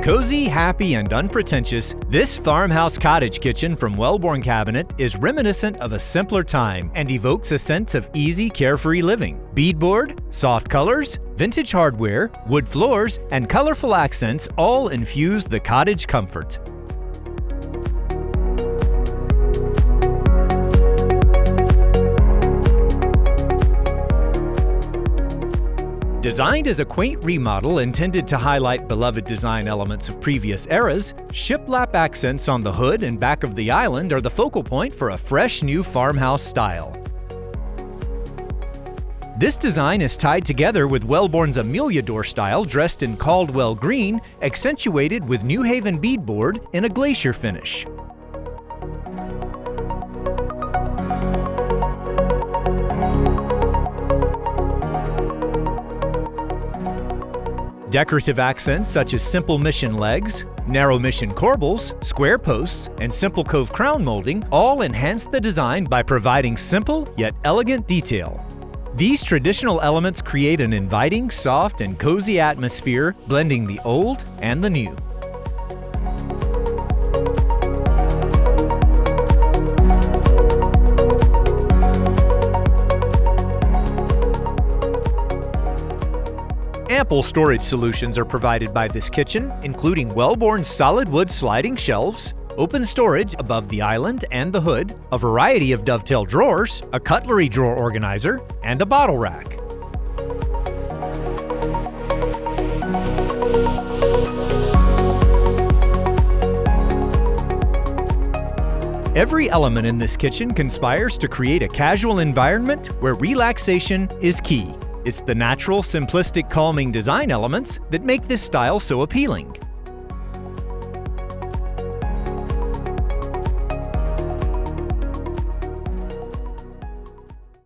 Cozy, happy, and unpretentious, this Farmhouse Cottage Kitchen from Wellborn Cabinet is reminiscent of a simpler time and evokes a sense of easy, carefree living. Beadboard, soft colors, vintage hardware, wood floors, and colorful accents all infuse the cottage comfort. Designed as a quaint remodel intended to highlight beloved design elements of previous eras, shiplap accents on the hood and back of the island are the focal point for a fresh new farmhouse style. This design is tied together with Wellborn's Amelia door style dressed in Caldwell green, accentuated with New Haven beadboard in a glacier finish. Decorative accents such as simple mission legs, narrow mission corbels, square posts, and simple cove crown molding all enhance the design by providing simple yet elegant detail. These traditional elements create an inviting, soft, and cozy atmosphere, blending the old and the new. Ample storage solutions are provided by this kitchen, including Wellborn's solid wood sliding shelves, open storage above the island and the hood, a variety of dovetail drawers, a cutlery drawer organizer, and a bottle rack. Every element in this kitchen conspires to create a casual environment where relaxation is key. It's the natural, simplistic, calming design elements that make this style so appealing.